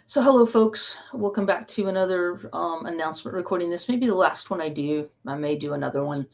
So hello folks, welcome back to another announcement recording. This may be the last one I do. I may do another one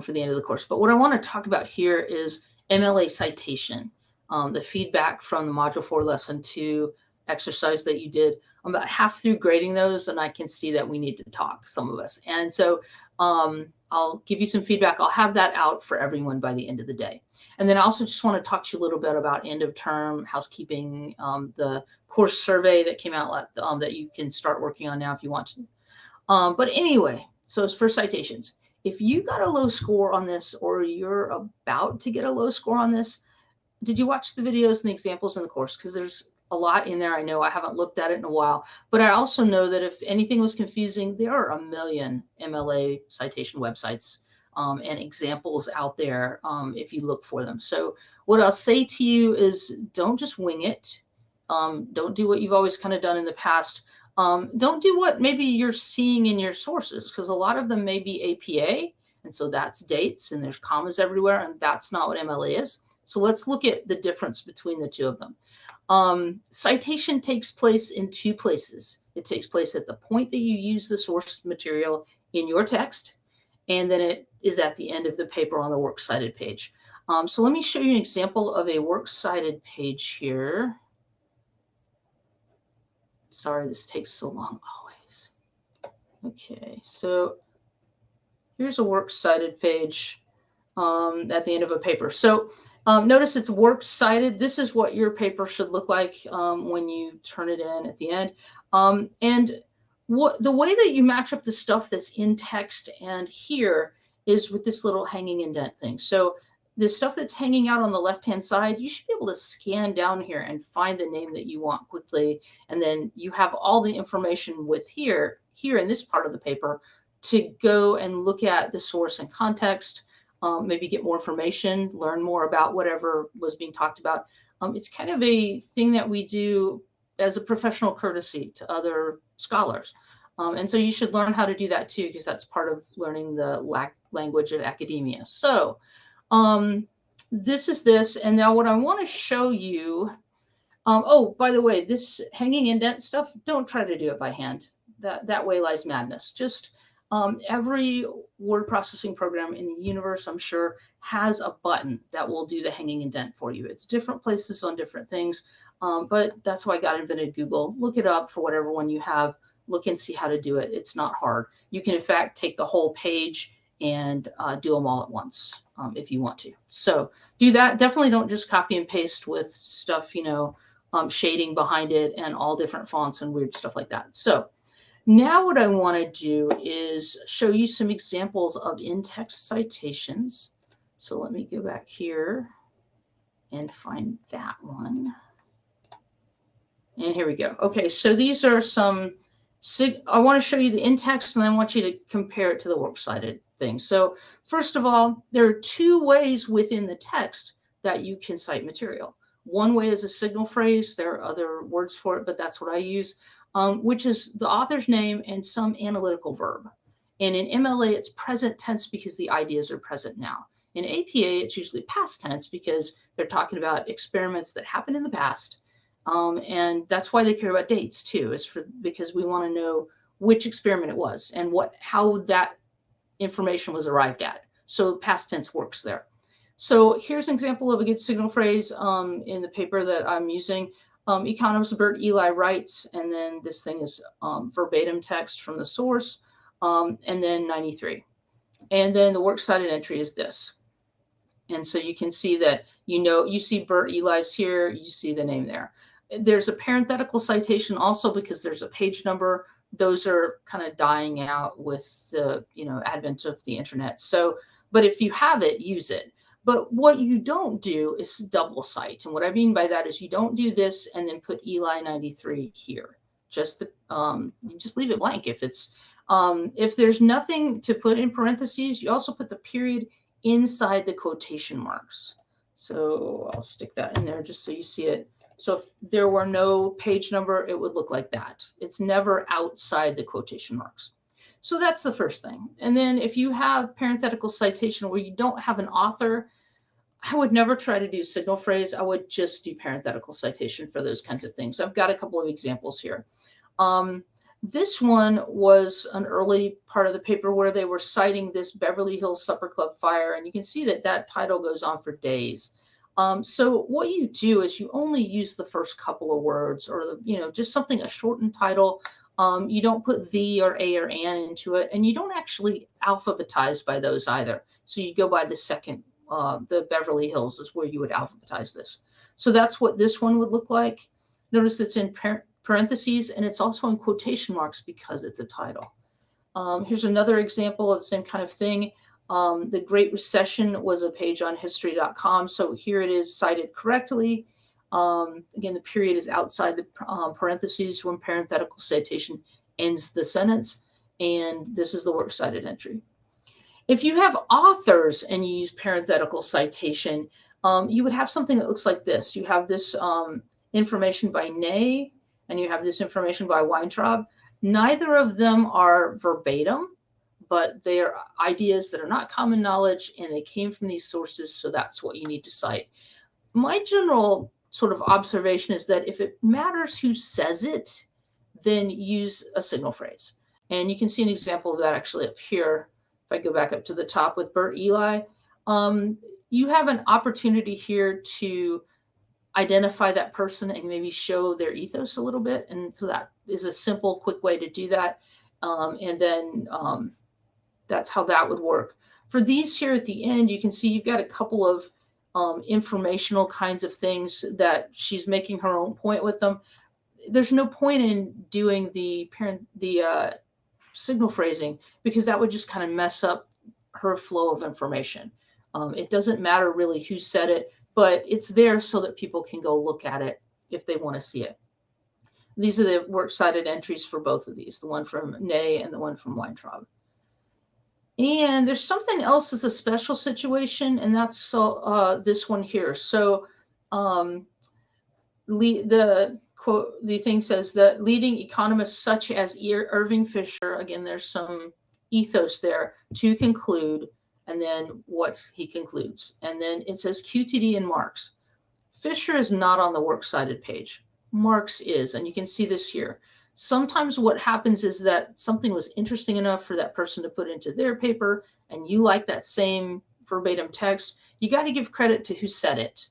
for the end of the course. But what I want to talk about here is MLA citation, the feedback from the Module 4 Lesson 2 exercise that you did. I'm about half through grading those and I can see that we need to talk, some of us. And so I'll give you some feedback. I'll have that out for everyone by the end of the day. And then I also just want to talk to you a little bit about end of term housekeeping, the course survey that came out that you can start working on now if you want to. But anyway, so as for citations, if you got a low score on this or you're about to get a low score on this, did you watch the videos and the examples in the course? Because there's a lot in there. I know I haven't looked at it in a while, but I also know that if anything was confusing, there are a million MLA citation websites and examples out there if you look for them. So what I'll say to you is don't just wing it. Don't do what you've always kind of done in the past. Don't do what maybe you're seeing in your sources, because a lot of them may be APA, and so that's dates and there's commas everywhere, and that's not what MLA is. So let's look at the difference between the two of them. Citation takes place in two places. It takes place at the point that you use the source material in your text, and then it is at the end of the paper on the works cited page. So let me show you an example of a works cited page here. Sorry, this takes so long always. Okay, so here's a works cited page at the end of a paper. So notice it's works cited. This is what your paper should look like when you turn it in at the end. And the way that you match up the stuff that's in text and here is with this little hanging indent thing. So the stuff that's hanging out on the left-hand side, you should be able to scan down here and find the name that you want quickly. And then you have all the information with here in this part of the paper to go and look at the source and context, maybe get more information, learn more about whatever was being talked about. It's kind of a thing that we do as a professional courtesy to other scholars. And so you should learn how to do that too, because that's part of learning the language of academia. So this is this, and now what I want to show you, oh, by the way, this hanging indent stuff, don't try to do it by hand. That way lies madness. Just every word processing program in the universe, I'm sure, has a button that will do the hanging indent for you. It's different places on different things, but that's why God invented Google. Look it up for whatever one you have. Look and see how to do it. It's not hard. You can, in fact, take the whole page and do them all at once if you want to. So do that. Definitely don't just copy and paste with stuff, you know, shading behind it and all different fonts and weird stuff like that. So now what I want to do is show you some examples of in-text citations. So let me go back here and find that one. And here we go. Okay, so these are some, I want to show you the in-text and I want you to compare it to the works cited thing. So first of all, there are two ways within the text that you can cite material. One way is a signal phrase. There are other words for it, but that's what I use, which is the author's name and some analytical verb. And in MLA, it's present tense because the ideas are present now. In APA, it's usually past tense because they're talking about experiments that happened in the past. And that's why they care about dates too, because we want to know which experiment it was and how that information was arrived at. So past tense works there. So here's an example of a good signal phrase in the paper that I'm using. Economist Bert Eli writes, and then this thing is verbatim text from the source, and then 93. And then the works cited entry is this. And so you can see that, you see Bert Eli's here, you see the name there. There's a parenthetical citation also because there's a page number. Those are kind of dying out with the advent of the internet. So, but if you have it, use it. But what you don't do is double cite. And what I mean by that is you don't do this and then put Eli 93 here. You just leave it blank. If there's nothing to put in parentheses, you also put the period inside the quotation marks. So I'll stick that in there just so you see it. So if there were no page number, it would look like that. It's never outside the quotation marks. So that's the first thing. And then if you have parenthetical citation where you don't have an author, I would never try to do signal phrase. I would just do parenthetical citation for those kinds of things. I've got a couple of examples here. This one was an early part of the paper where they were citing this Beverly Hills Supper Club fire, and you can see that that title goes on for days. So what you do is you only use the first couple of words, or just something, a shortened title. You don't put the or a or an into it, and you don't actually alphabetize by those either. So you go by the second. The Beverly Hills is where you would alphabetize this. So that's what this one would look like. Notice it's in parentheses, and it's also in quotation marks because it's a title. Here's another example of the same kind of thing. The Great Recession was a page on history.com, so here it is cited correctly. Again, the period is outside the parentheses when parenthetical citation ends the sentence, and this is the works cited entry. If you have authors and you use parenthetical citation, you would have something that looks like this. You have this information by Ney, and you have this information by Weintraub. Neither of them are verbatim, but they are ideas that are not common knowledge, and they came from these sources, so that's what you need to cite. My general sort of observation is that if it matters who says it, then use a signal phrase. And you can see an example of that actually up here. If I go back up to the top with Bert Eli, you have an opportunity here to identify that person and maybe show their ethos a little bit. And so that is a simple, quick way to do that. And then that's how that would work. For these here at the end, you can see you've got a couple of informational kinds of things that she's making her own point with them. There's no point in doing the signal phrasing because that would just kind of mess up her flow of information. It doesn't matter really who said it, but it's there so that people can go look at it if they want to see it. These are the works cited entries for both of these, the one from Ney and the one from Weintraub. And there's something else as a special situation, and that's this one here. So the quote, the thing says that leading economists such as Irving Fisher, again, there's some ethos there, to conclude, and then what he concludes. And then it says QTD and Marx. Fisher is not on the works cited page. Marx is, and you can see this here. Sometimes what happens is that something was interesting enough for that person to put into their paper, and you like that same verbatim text. You got to give credit to who said it,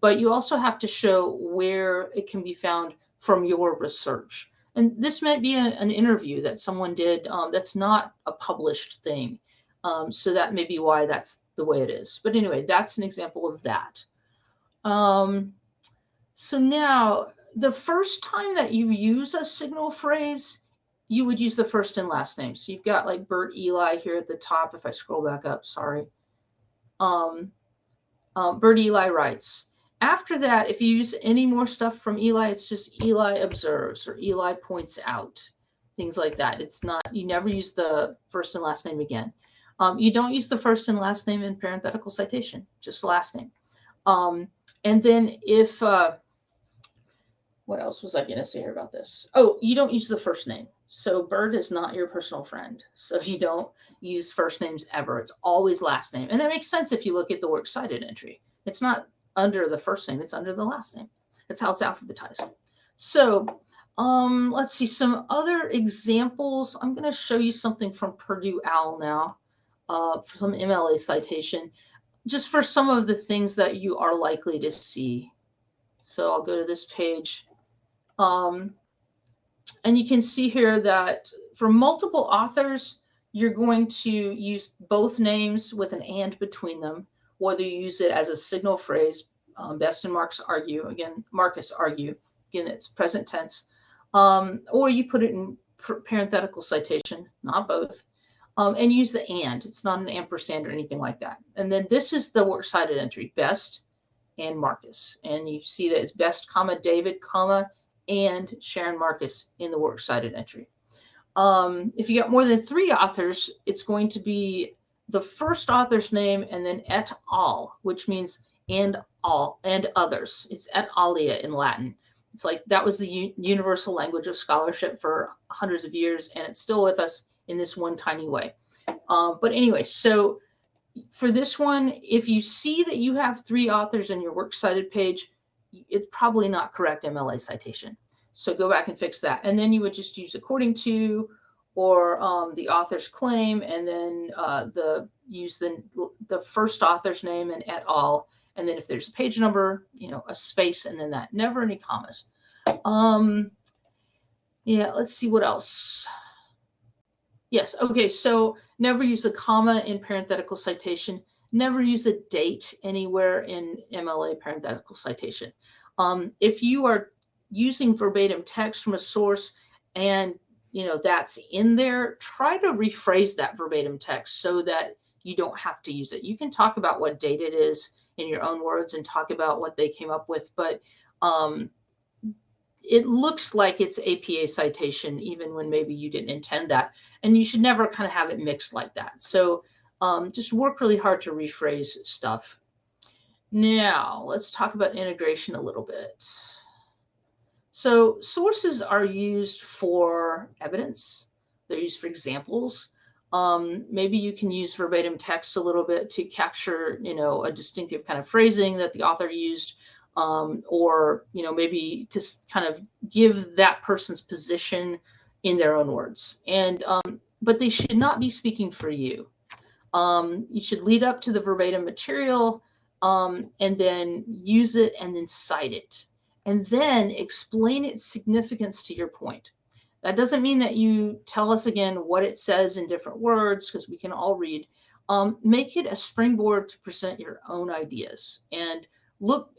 but you also have to show where it can be found from your research. And this might be an interview that someone did that's not a published thing. So that may be why that's the way it is. But anyway, that's an example of that. So now, the first time that you use a signal phrase, you would use the first and last name. So you've got like Bert Eli here at the top. If I scroll back up, sorry. Bert Eli writes. After that, if you use any more stuff from Eli, it's just Eli observes or Eli points out, things like that. It's not, you never use the first and last name again. You don't use the first and last name in parenthetical citation, just the last name. And then if, what else was I going to say here about this? Oh, you don't use the first name. So Bert is not your personal friend. So you don't use first names ever. It's always last name. And that makes sense if you look at the works cited entry. It's not under the first name, it's under the last name. That's how it's alphabetized. So let's see some other examples. I'm going to show you something from Purdue OWL now, from MLA citation, just for some of the things that you are likely to see. So I'll go to this page. And you can see here that for multiple authors, you're going to use both names with an and between them, whether you use it as a signal phrase, Best and Marx argue, again, Marcus argue, again, it's present tense, or you put it in parenthetical citation, not both, and use the and. It's not an ampersand or anything like that. And then this is the works cited entry, Best and Marcus. And you see that it's Best, comma, David, comma, and Sharon Marcus in the works cited entry. If you got more than 3 authors, it's going to be the first author's name and then et al, which means and all and others. It's et alia in Latin. It's like that was the universal language of scholarship for hundreds of years, and it's still with us in this one tiny way. But anyway, so for this one, if you see that you have 3 authors in your works cited page, it's probably not correct MLA citation. So go back and fix that. And then you would just use according to, or the author's claim, and then use the first author's name and et al. And then if there's a page number, a space, and then that. Never any commas. Yeah, let's see what else. Yes, okay, so never use a comma in parenthetical citation. Never use a date anywhere in MLA parenthetical citation. If you are using verbatim text from a source and that's in there, try to rephrase that verbatim text so that you don't have to use it. You can talk about what date it is in your own words and talk about what they came up with, but it looks like it's APA citation even when maybe you didn't intend that, and you should never kind of have it mixed like that. So just work really hard to rephrase stuff. Now let's talk about integration a little bit. So sources are used for evidence. They're used for examples. Maybe you can use verbatim text a little bit to capture, a distinctive kind of phrasing that the author used, or maybe to kind of give that person's position in their own words. And but they should not be speaking for you. You should lead up to the verbatim material, and then use it and then cite it, and then explain its significance to your point. That doesn't mean that you tell us again what it says in different words, because we can all read. Make it a springboard to present your own ideas. And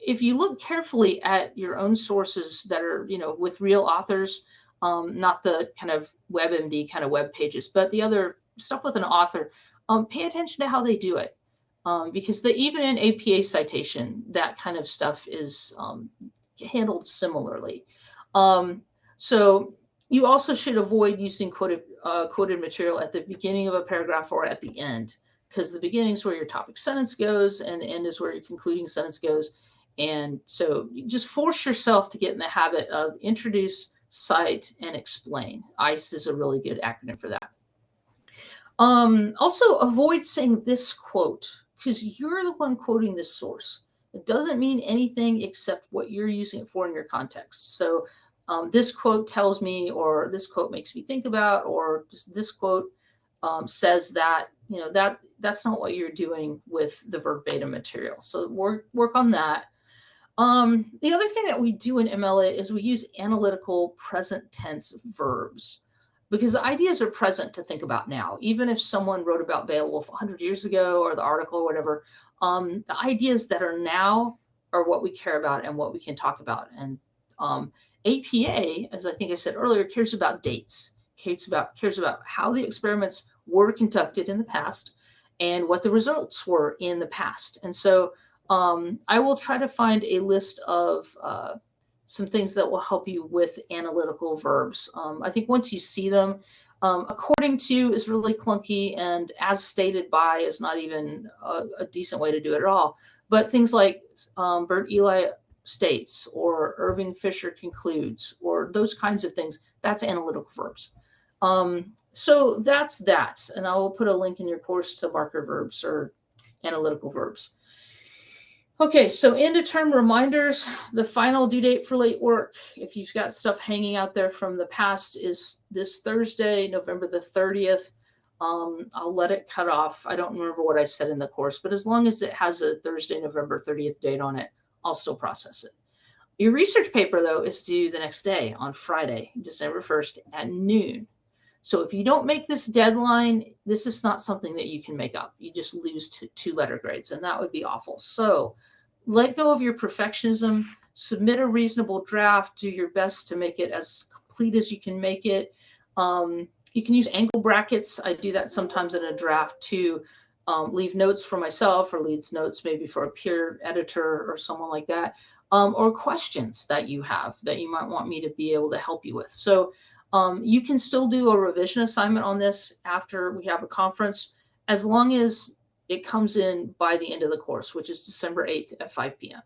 if you look carefully at your own sources that are, with real authors, not the kind of WebMD kind of web pages, but the other stuff with an author, pay attention to how they do it. Because even in APA citation, that kind of stuff is handled similarly. So you also should avoid using quoted material at the beginning of a paragraph or at the end, because the beginning is where your topic sentence goes and the end is where your concluding sentence goes. And so you just force yourself to get in the habit of introduce, cite, and explain. ICE is a really good acronym for that. Also avoid saying this quote, because you're the one quoting this source. It doesn't mean anything except what you're using it for in your context. So this quote tells me, or this quote makes me think about, or just this quote says that, that's not what you're doing with the verbatim material. So work on that. The other thing that we do in MLA is we use analytical present tense verbs, because the ideas are present to think about now. Even if someone wrote about Beowulf 100 years ago, or the article or whatever, the ideas that are now are what we care about and what we can talk about. And APA, as I think I said earlier, cares about dates, cares about how the experiments were conducted in the past and what the results were in the past. And so I will try to find a list of some things that will help you with analytical verbs. I think once you see them, according to is really clunky, and as stated by is not even a decent way to do it at all. But things like Bert Eli states, or Irving Fisher concludes, or those kinds of things, that's analytical verbs. So that's that, and I will put a link in your course to marker verbs or analytical verbs. Okay, so end of term reminders. The final due date for late work, if you've got stuff hanging out there from the past, is this Thursday, November the 30th. I'll let it cut off. I don't remember what I said in the course, but as long as it has a Thursday, November 30th date on it, I'll still process it. Your research paper, though, is due the next day on Friday, December 1st at noon. So if you don't make this deadline, this is not something that you can make up. You just lose two letter grades, and that would be awful. So let go of your perfectionism, submit a reasonable draft, do your best to make it as complete as you can make it. You can use angle brackets. I do that sometimes in a draft to leave notes for myself, or leads notes maybe for a peer editor or someone like that, or questions that you have that you might want me to be able to help you with. So you can still do a revision assignment on this after we have a conference, as long as it comes in by the end of the course, which is December 8th at 5 p.m.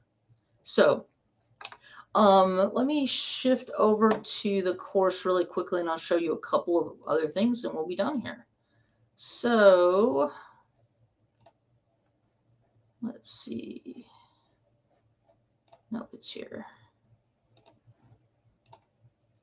So let me shift over to the course really quickly, and I'll show you a couple of other things, and we'll be done here. So let's see. Nope, it's here.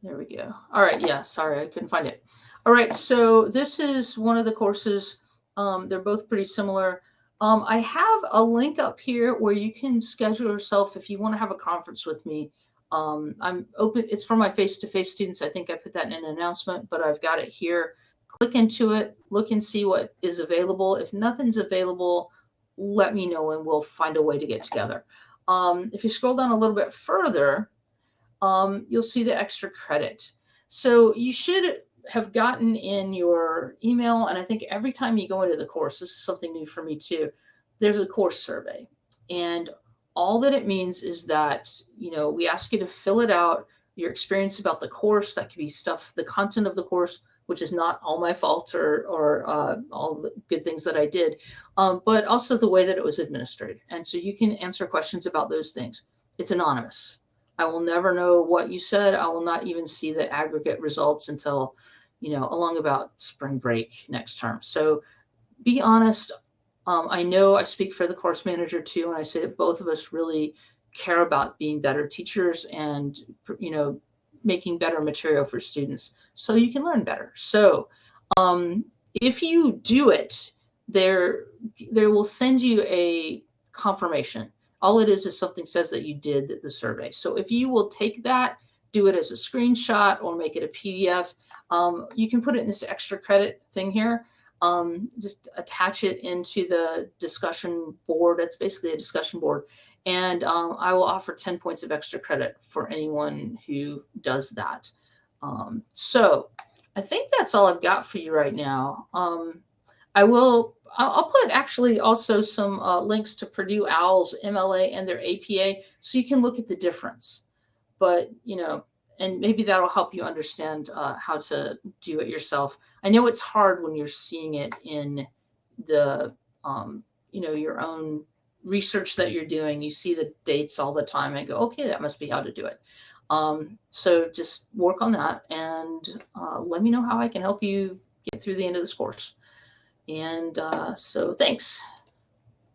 There we go. All right, yeah, sorry, I couldn't find it. All right, so this is one of the courses. They're both pretty similar. I have a link up here where you can schedule yourself if you want to have a conference with me. I'm open. It's for my face-to-face students. I think I put that in an announcement, but I've got it here. Click into it, look and see what is available. If nothing's available, let me know and we'll find a way to get together. If you scroll down a little bit further, you'll see the extra credit. So you should have gotten in your email, and I think every time you go into the course, this is something new for me too, there's a course survey. And all that it means is that, you know, we ask you to fill it out, your experience about the course. That could be stuff, the content of the course, which is not all my fault or all the good things that I did, but also the way that it was administered. And so you can answer questions about those things. It's anonymous. I will never know what you said. I will not even see the aggregate results until, you know, along about spring break next term. So be honest. I know I speak for the course manager too, and I say that both of us really care about being better teachers and, you know, making better material for students so you can learn better. So if you do it, they will send you a confirmation. All it is something says that you did the survey. So if you will take that, do it as a screenshot or make it a PDF, you can put it in this extra credit thing here. Just attach it into the discussion board. It's basically a discussion board. And I will offer 10 points of extra credit for anyone who does that. So I think that's all I've got for you right now. I'll put actually also some links to Purdue OWL's MLA and their APA so you can look at the difference. But, you know, and maybe that'll help you understand how to do it yourself. I know it's hard when you're seeing it in the, you know, your own research that you're doing. You see the dates all the time and go, okay, that must be how to do it. So just work on that and let me know how I can help you get through the end of this course. And so thanks.